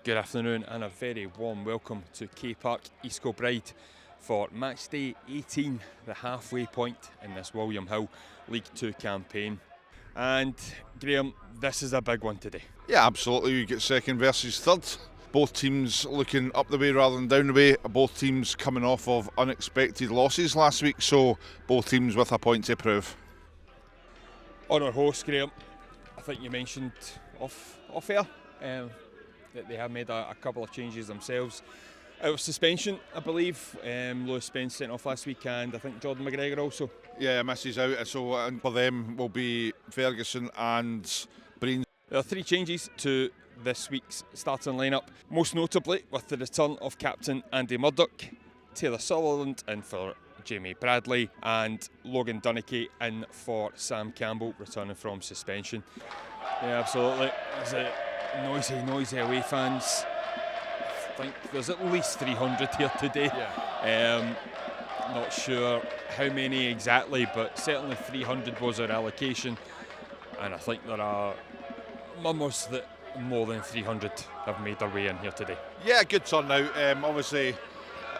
Good afternoon and a very warm welcome to K Park, East Kilbride for Matchday 18, the halfway point in this William Hill League 2 campaign. And Graham, this is a big one today. Yeah, absolutely. You get second versus third. Both teams looking up the way rather than down the way. Both teams coming off of unexpected losses last week, so both teams with a point to prove. On our host, Graham, I think you mentioned off air that they have made a couple of changes themselves. Out of suspension, I believe. Lewis Spence sent off last week, and I think Jordan McGregor also. Yeah, misses out, so for them will be Ferguson and Breen. There are three changes to this week's starting lineup, most notably with the return of captain Andy Murdoch, Taylor Sutherland in for Jamie Bradley, and Logan Dunachie in for Sam Campbell, returning from suspension. Yeah, absolutely. There's a noisy away fans. I think there's at least 300 here today. Yeah. Not sure how many exactly, but certainly 300 was our allocation, and I think there are murmurs that more than 300 have made their way in here today. Yeah, good turnout. Obviously,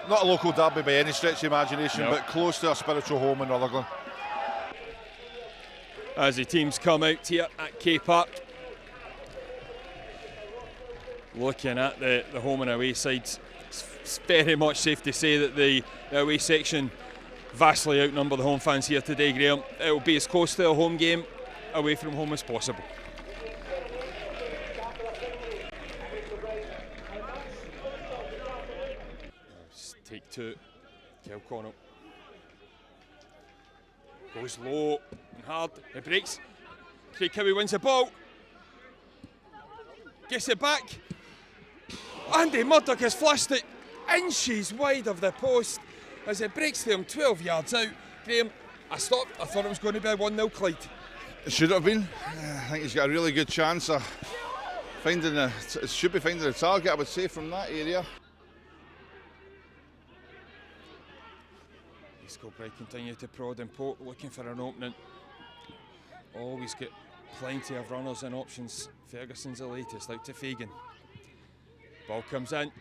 not a local derby by any stretch of imagination, Nope. but close to our spiritual home in Rutherglen. As the teams come out here at K Park, looking at the home and away sides, it's very much safe to say that the away section vastly outnumber the home fans here today, Graham. It will be as close to a home game away from home as possible. Take two, Kel Connell. Goes low and hard, it breaks. Craig Cowie wins the ball. Gets it back. Andy Murdoch has flashed it inches wide of the post as it breaks to him 12 yards out. Graham, I stopped. I thought it was going to be a 1-0 Clyde. It should have been. I think he's got a really good chance of finding the target, I would say, from that area. East Kilbride continue to prod and poke, looking for an opening. Always get plenty of runners and options. Ferguson's the latest, out to Fagan. Ball comes in.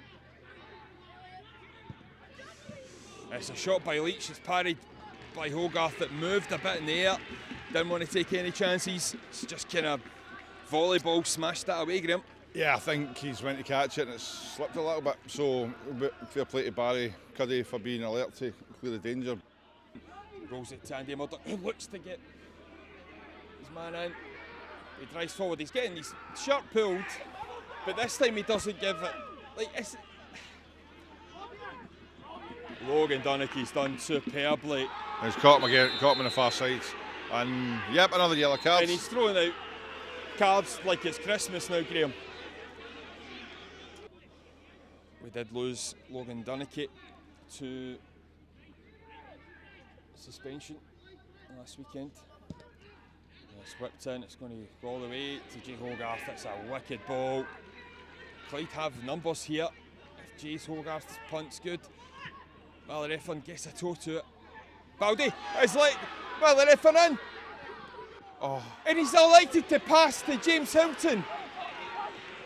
It's a shot by Leach, it's parried by Hogarth that moved a bit in the air. Didn't want to take any chances. It's just kind of volleyball smashed that away, Graham. Yeah, I think he's went to catch it and it's slipped a little bit. So, fair play to Barry Cuddy for being alert to clear the danger. Rolls it to Andy Murdoch, who looks to get his man in. He drives forward, he's getting his shirt pulled, but this time he doesn't give it. Logan Dunachie's done superbly. He's caught him again, caught him on the far side. And yep, another yellow card. And he's throwing out cards like it's Christmas now, Graham. We did lose Logan Dunachie to suspension last weekend. It's whipped in, it's going to go all the way to Jay Hogarth. It's a wicked ball. Clyde have numbers here. If Jay Hogarth's punt's good, well, the referee gets a toe to it. Baldy is like, well, the referee in. Oh. And he's elected to pass to James Hilton.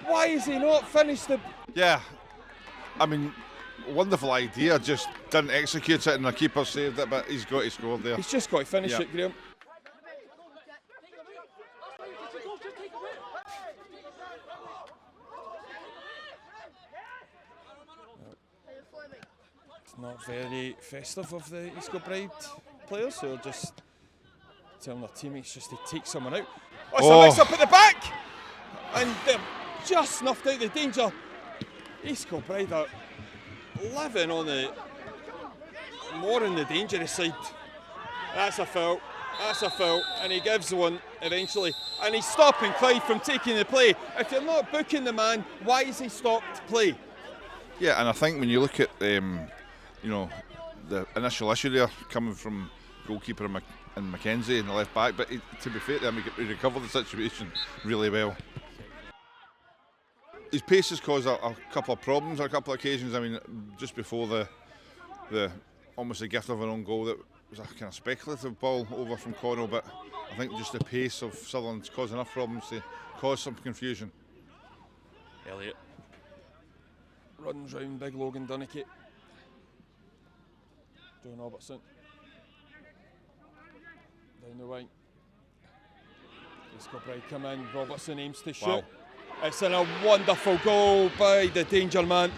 Why is he not finished the... Yeah, I mean, wonderful idea, just didn't execute it and the keeper saved it, but he's got to score there. He's just got to finish it, Graham. It's not very festive of the East Kilbride players, who are just telling their teammates just to take someone out. Oh, it's a mix up at the back! And they're just snuffed out the danger. East Kilbride are living on the more in the dangerous side. That's a foul, and he gives one eventually. And he's stopping Clyde from taking the play. If you're not booking the man, why is he stopped play? Yeah, and I think when you look at the initial issue there coming from goalkeeper and Mackenzie in the left back, but to be fair to him, he recovered the situation really well. His pace has caused a couple of problems on a couple of occasions. I mean, just before the almost a gift of an own goal, that was a kind of speculative ball over from Connell, but I think just the pace of Sutherland's caused enough problems to cause some confusion. Elliott runs round big Logan Dunachie. Jon Robertson. Down the wing. East Kilbride come in, Robertson aims to shoot. Wow. It's in a wonderful goal by the danger man.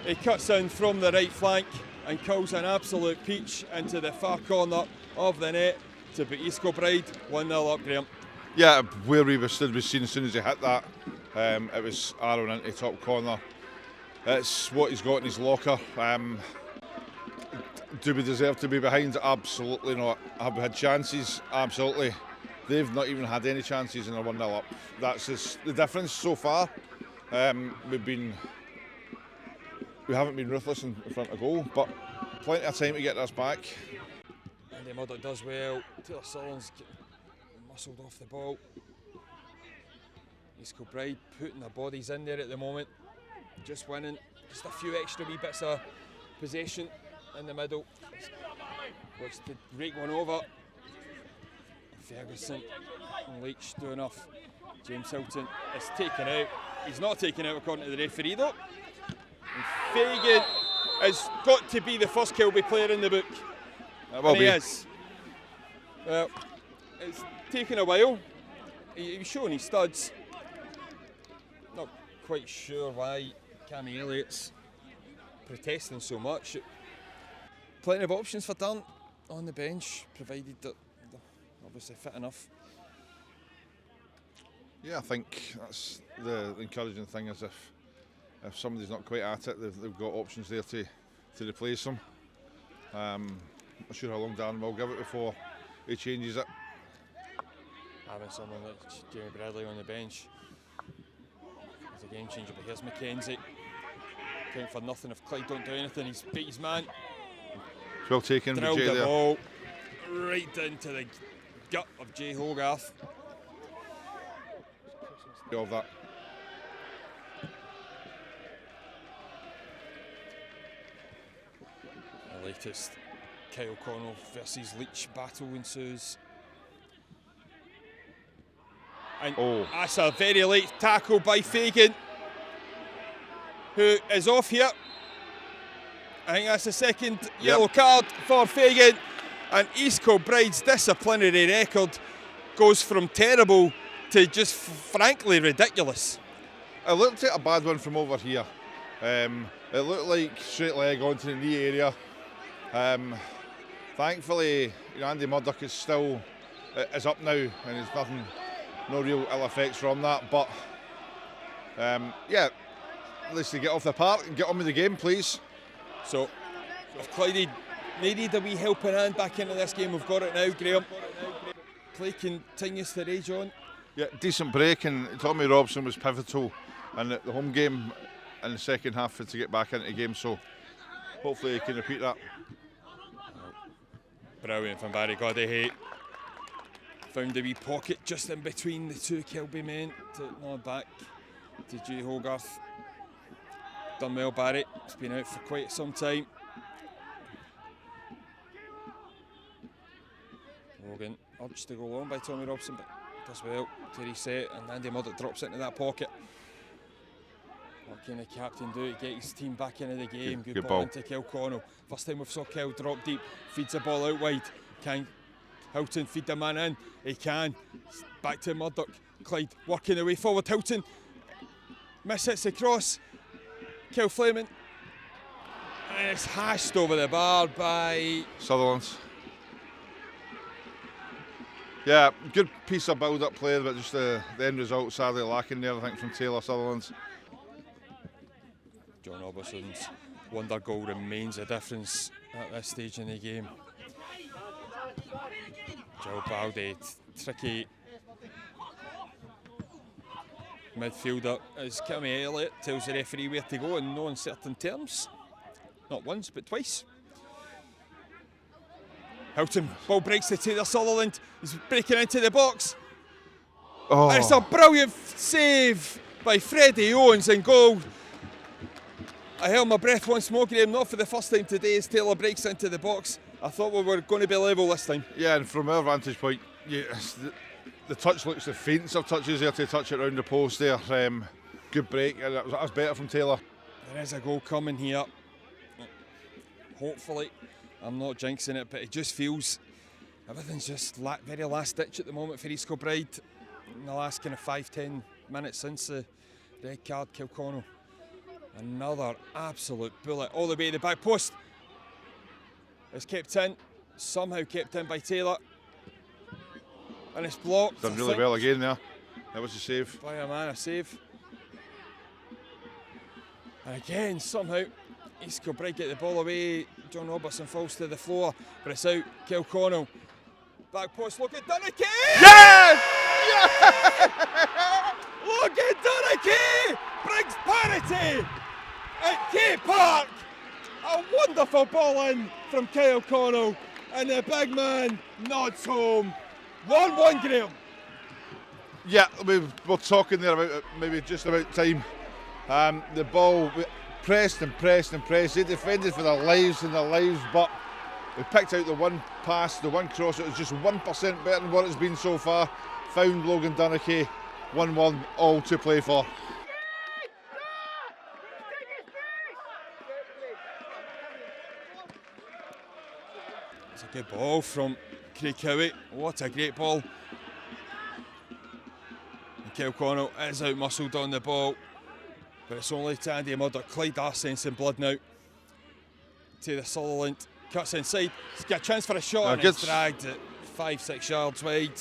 He cuts in from the right flank and kills an absolute peach into the far corner of the net to beat East Kilbride 1-0 up, Graham. Yeah, where we were stood, we seen as soon as he hit that, it was arrowing into top corner. It's what he's got in his locker. Do we deserve to be behind? Absolutely not. Have we had chances? Absolutely. They've not even had any chances and they're 1-0 up. That's just the difference so far. We haven't been ruthless in front of goal, but plenty of time to get us back. Andy Murdoch does well. Taylor Sullivan's muscled off the ball. East Kilbride putting their bodies in there at the moment. Just winning. Just a few extra wee bits of possession in the middle. Looks to rake one over. Ferguson and Leach do enough. James Hilton is taken out. He's not taken out according to the referee though. And Fagan has got to be the first Kilby player in the book. And he is. Well, it's taken a while. He was showing his studs. Not quite sure why Cammy Elliott's protesting so much. Plenty of options for Durn on the bench, provided that they're obviously fit enough. Yeah, I think that's the encouraging thing, is if somebody's not quite at it, they've got options there to replace them. Not sure how long Darren will give it before he changes it. Having someone like Jamie Bradley on the bench is a game changer, but here's Mackenzie. Count for nothing if Clyde don't do anything. He's beat his man. It's well taken. Drilled Jay the there. ball right into the gut of Jay Hogarth. Of that. The latest Kyle Connell versus Leach battle ensues. And that's a very late tackle by Fagan, who is off here. I think that's the second yellow card for Fagan. And East Kilbride's disciplinary record goes from terrible to just frankly ridiculous. It looked like a bad one from over here. It looked like straight leg onto the knee area. Thankfully, Andy Murdoch is still up now, and there's no real ill effects from that. But yeah, at least they get off the park and get on with the game, please. So, if Clyde needed a wee helping hand back into this game, we've got it now, Graham. Play continues to rage on. Yeah, decent break, and Tommy Robson was pivotal in the home game in the second half to get back into the game, so hopefully he can repeat that. Brilliant from Barry Godahay. Found a wee pocket just in between the two Kilby men to nod back to Jay Hogarth. Done well, Barry. It's been out for quite some time. Logan urged to go long by Tommy Robson, but does well to reset, and Andy Murdoch drops into that pocket. What can the captain do to get his team back into the game? Good ball into Kyle Connell. First time we've saw Kyle drop deep, feeds the ball out wide. Can Hilton feed the man in? He can. Back to Murdoch. Clyde working the way forward. Hilton miss hits the cross. Kyle Fleming. And it's hashed over the bar by Sutherland. Yeah, good piece of build-up play, but just the end result sadly lacking there, I think, from Taylor Sutherland. Jon Robertson's wonder goal remains a difference at this stage in the game. Joe Baldy, tricky midfielder as Cammy Elliott tells the referee where to go in no uncertain terms. Not once, but twice. Hilton, ball breaks to Taylor Sutherland. He's breaking into the box. And it's a brilliant save by Freddie Owens in goal. I held my breath once more, Graham, not for the first time today as Taylor breaks into the box. I thought we were going to be level this time. Yeah, and from our vantage point, yes, the touch looks the faintest of touches there to touch it round the post there. Good break. That was better from Taylor. There is a goal coming here. Hopefully, I'm not jinxing it, but it just feels everything's just very last ditch at the moment for East Kilbride. In the last kind of 5-10 minutes since the red card, Kilconnell. Another absolute bullet all the way to the back post. It's kept in, somehow kept in by Taylor. And it's blocked. Done really well again there. That was a save. By a man, a save. And again, somehow, East Kilbride get the ball away. Jon Robertson falls to the floor, but it's out. Kilconnell. Back post, Logan Dunachie! Yes! Logan Dunachie brings parity at K Park. A wonderful ball in from Kilconnell, and the big man nods home. 1-1, Graham. Yeah, we were talking there about it, maybe just about time. The ball pressed and pressed and pressed. They defended for their lives and their lives, but we picked out the one pass, the one cross. It was just 1% better than what it's been so far. Found Logan Dunachie, 1-1, all to play for. It's a good ball from Craighowie. What a great ball. And Kilconnell is out-muscled on the ball, but it's only to Andy Murdoch. Clyde are sensing blood now. To the Sutherland, cuts inside. He's got a chance for a shot and it's dragged at 5-6 yards wide.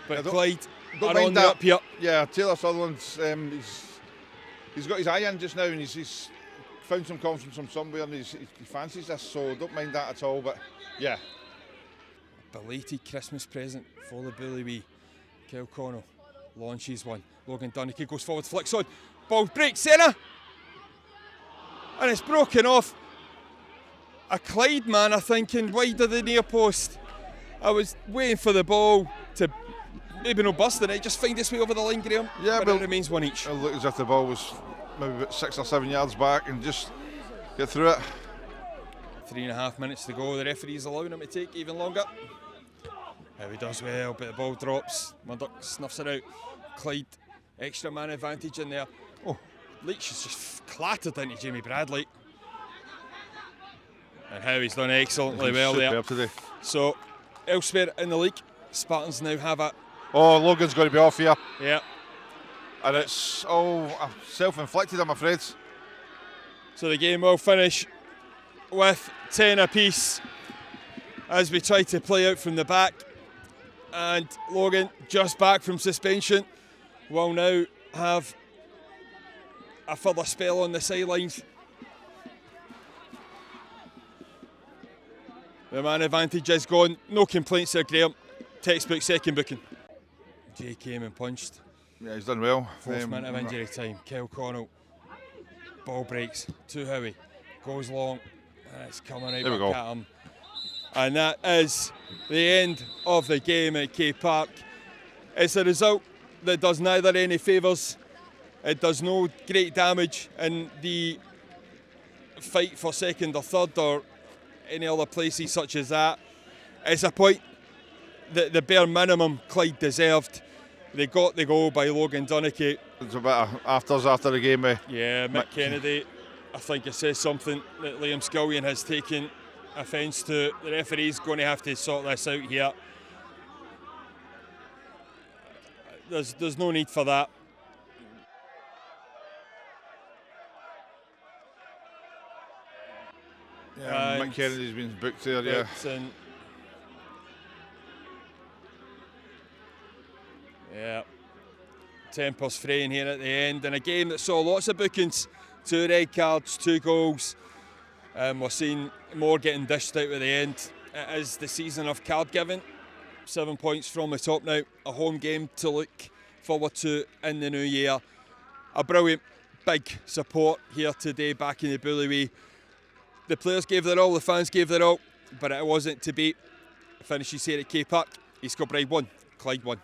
But Clyde are on the up here. Yeah, Taylor Sutherland, he's got his eye in just now, and he's found some confidence from somewhere, and he fancies this, so don't mind that at all. But yeah, belated Christmas present for the bully wee. Kilconnell launches one. Logan Dunachie goes forward, flicks on. Ball breaks centre. And it's broken off. A Clyde man, I think, in wide of the near post. I was waiting for the ball to maybe no busting it, just find its way over the line, Graham. Yeah, but it remains one each. It looked as if the ball was maybe about 6 or 7 yards back and just get through it. 3.5 minutes to go. The referee's allowing him to take even longer. He does well, but the ball drops. Murdoch snuffs it out. Clyde, extra man advantage in there. Oh, Leach has just clattered into Jamie Bradley. And Howie's done excellently well there. Today. So, elsewhere in the league, Spartans now have it. Oh, Logan's got to be off here. Yeah. And it's all self-inflicted, I'm afraid. So the game will finish with 10 apiece as we try to play out from the back. And Logan, just back from suspension, will now have a further spell on the sidelines. The man advantage is gone. No complaints there, Graham. Textbook second booking. Jay came and punched. Yeah, he's done well. 4th minute of injury time. Kilconnell. Ball breaks to Howie. Goes long. And it's coming right back at him. And that is the end of the game at K Park. It's a result that does neither any favours. It does no great damage in the fight for second or third or any other places such as that. It's a point that the bare minimum Clyde deserved. They got the goal by Logan Dunachie. It's a bit of afters after the game. Yeah, Mick Kennedy, I think it says something that Liam Scullion has taken offence to. The referee's going to have to sort this out here. There's no need for that. Yeah, Mick Kennedy's been booked there, yeah. Yeah. Tempers fraying here at the end, in a game that saw lots of bookings. 2 red cards, 2 goals. We're seeing more getting dished out at the end. It is the season of card giving. 7 points from the top now. A home game to look forward to in the new year. A brilliant, big support here today back in the Bullywee. The players gave their all, the fans gave their all, but it wasn't to be. Finishes here at K Park. East Kilbride 1, Clyde 1.